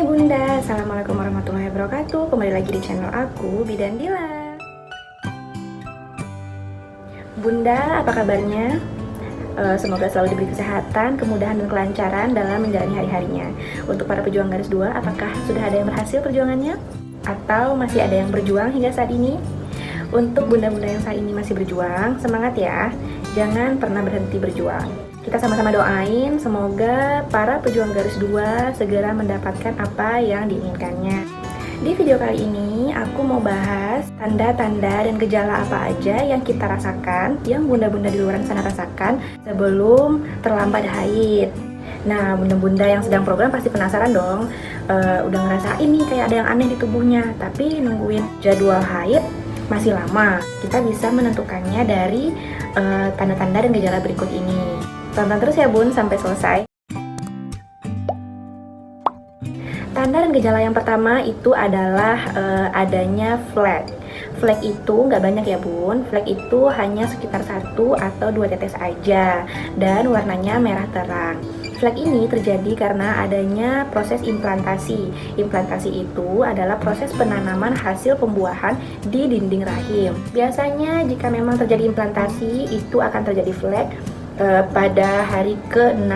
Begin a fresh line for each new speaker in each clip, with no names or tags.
Bunda, Assalamualaikum warahmatullahi wabarakatuh. Kembali lagi di channel aku, Bidan Dila. Bunda, apa kabarnya? Semoga selalu diberi kesehatan, kemudahan, dan kelancaran dalam menjalani hari-harinya. Untuk para pejuang garis 2, apakah sudah ada yang berhasil perjuangannya? Atau masih ada yang berjuang hingga saat ini? Untuk bunda-bunda yang saat ini masih berjuang, semangat ya. Jangan pernah berhenti berjuang. Kita sama-sama doain semoga para pejuang garis 2 segera mendapatkan apa yang diinginkannya. Di video kali ini aku mau bahas tanda-tanda dan gejala apa aja yang kita rasakan, yang bunda-bunda di luar sana rasakan sebelum terlambat haid. Nah, bunda-bunda yang sedang program pasti penasaran dong, udah ngerasain nih kayak ada yang aneh di tubuhnya, tapi nungguin jadwal haid masih lama. Kita bisa menentukannya dari tanda-tanda dan gejala berikut ini. Tonton terus ya bun sampai selesai. Tanda dan gejala yang pertama itu adalah adanya flek. Flek itu nggak banyak ya bun. Flek itu hanya sekitar 1 atau 2 tetes aja dan warnanya merah terang. Flek ini terjadi karena adanya proses implantasi. Implantasi itu adalah proses penanaman hasil pembuahan di dinding rahim. Biasanya jika memang terjadi implantasi itu akan terjadi flek pada hari ke-6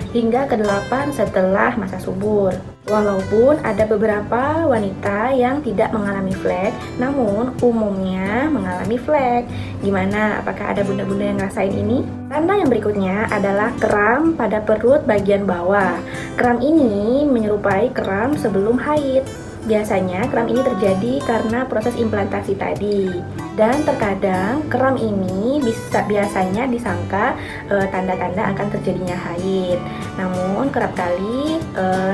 hingga ke-8 setelah masa subur. Walaupun ada beberapa wanita yang tidak mengalami flek, namun umumnya mengalami flek. Gimana? Apakah ada bunda-bunda yang ngerasain ini? Tanda yang berikutnya adalah kram pada perut bagian bawah. Kram ini menyerupai kram sebelum haid. Biasanya kram ini terjadi karena proses implantasi tadi. Dan terkadang kram ini biasanya disangka tanda-tanda akan terjadinya haid. Namun kerap kali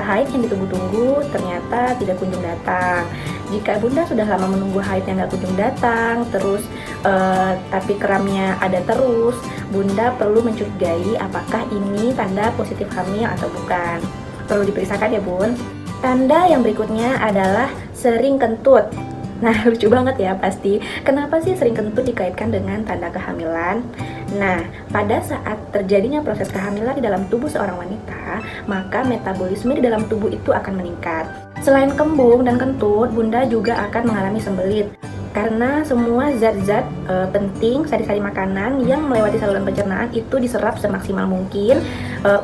haid yang ditunggu-tunggu ternyata tidak kunjung datang. Jika bunda sudah lama menunggu haid yang gak kunjung datang, terus tapi kramnya ada terus, bunda perlu mencurigai apakah ini tanda positif hamil atau bukan. Perlu diperiksakan ya bun. Tanda yang berikutnya adalah sering kentut. Nah, lucu banget ya pasti. Kenapa sih sering kentut dikaitkan dengan tanda kehamilan? Nah, pada saat terjadinya proses kehamilan di dalam tubuh seorang wanita, maka metabolisme di dalam tubuh itu akan meningkat. Selain kembung dan kentut, bunda juga akan mengalami sembelit. Karena semua zat-zat penting, sari-sari makanan yang melewati saluran pencernaan itu diserap semaksimal mungkin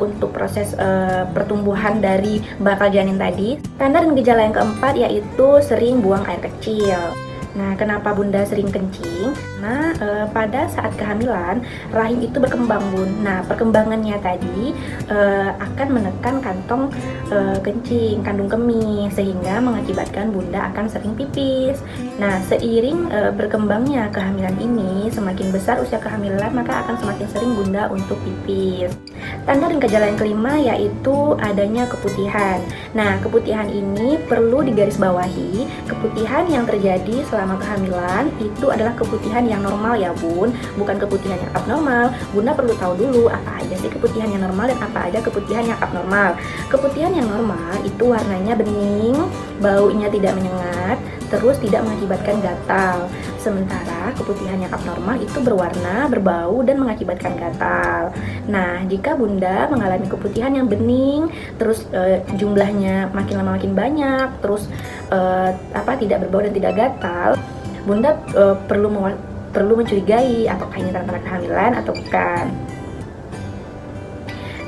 untuk proses pertumbuhan dari bakal janin tadi. Tanda dan gejala yang keempat yaitu sering buang air kecil. Nah, kenapa bunda sering kencing? Nah, pada saat kehamilan, rahim itu berkembang bun. Nah, perkembangannya tadi akan menekan kantong kencing, kandung kemih, sehingga mengakibatkan bunda akan sering pipis. Nah, seiring berkembangnya kehamilan ini, semakin besar usia kehamilan, maka akan semakin sering bunda untuk pipis. Tanda dan gejala yang kelima yaitu adanya keputihan. Nah, keputihan ini perlu digarisbawahi. Keputihan yang terjadi selama kehamilan itu adalah keputihan yang normal ya bun, bukan keputihan yang abnormal. Bunda perlu tahu dulu apa aja sih keputihan yang normal dan apa aja keputihan yang abnormal. Keputihan yang normal itu warnanya bening, baunya tidak menyengat, terus tidak mengakibatkan gatal. Sementara keputihan yang abnormal itu berwarna, berbau, dan mengakibatkan gatal. Nah, jika bunda mengalami keputihan yang bening, terus jumlahnya makin lama makin banyak, terus tidak berbau dan tidak gatal, bunda perlu mencurigai apakah ini tanda-tanda kehamilan atau bukan.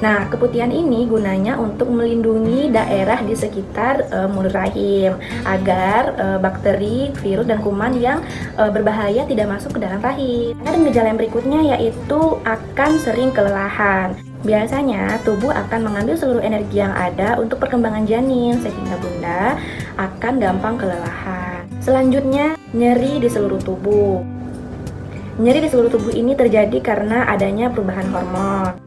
Nah, keputihan ini gunanya untuk melindungi daerah di sekitar mulut rahim agar bakteri, virus, dan kuman yang berbahaya tidak masuk ke dalam rahim. Dan gejala yang berikutnya yaitu akan sering kelelahan. Biasanya tubuh akan mengambil seluruh energi yang ada untuk perkembangan janin sehingga bunda akan gampang kelelahan. Selanjutnya, nyeri di seluruh tubuh. Nyeri di seluruh tubuh ini terjadi karena adanya perubahan hormon.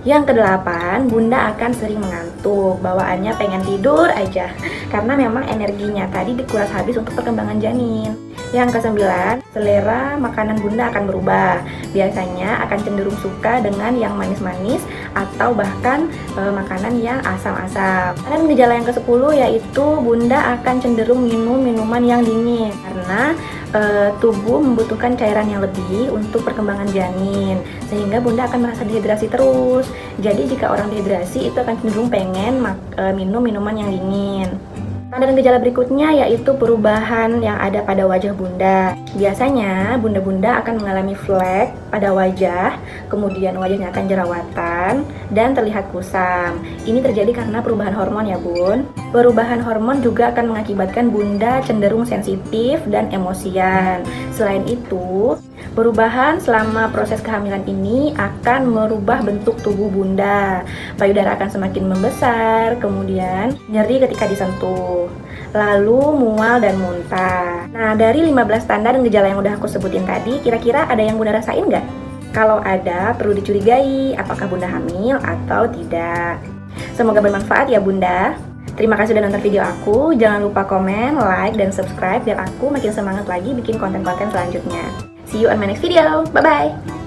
Yang kedelapan, bunda akan sering mengantuk, bawaannya pengen tidur aja karena memang energinya tadi dikuras habis untuk perkembangan janin. Yang kesembilan, selera makanan bunda akan berubah. Biasanya akan cenderung suka dengan yang manis-manis atau bahkan makanan yang asam-asam. Dan gejala yang ke-10 yaitu bunda akan cenderung minum minuman yang dingin karena tubuh membutuhkan cairan yang lebih untuk perkembangan janin, sehingga bunda akan merasa dehidrasi terus. Jadi jika orang dehidrasi itu akan cenderung pengen minum minuman yang dingin. Tanda dan gejala berikutnya yaitu perubahan yang ada pada wajah bunda. Biasanya bunda-bunda akan mengalami flek pada wajah, kemudian wajahnya akan jerawatan dan terlihat kusam. Ini terjadi karena perubahan hormon ya bun. Perubahan hormon juga akan mengakibatkan bunda cenderung sensitif dan emosian. Selain itu, perubahan selama proses kehamilan ini akan merubah bentuk tubuh bunda. Payudara akan semakin membesar, kemudian nyeri ketika disentuh, lalu mual dan muntah. Nah, dari 15 tanda dan gejala yang udah aku sebutin tadi, kira-kira ada yang bunda rasain nggak? Kalau ada, perlu dicurigai apakah bunda hamil atau tidak. Semoga bermanfaat ya bunda. Terima kasih sudah nonton video aku. Jangan lupa komen, like, dan subscribe biar aku makin semangat lagi bikin konten-konten selanjutnya. See you on my next video. Bye-bye.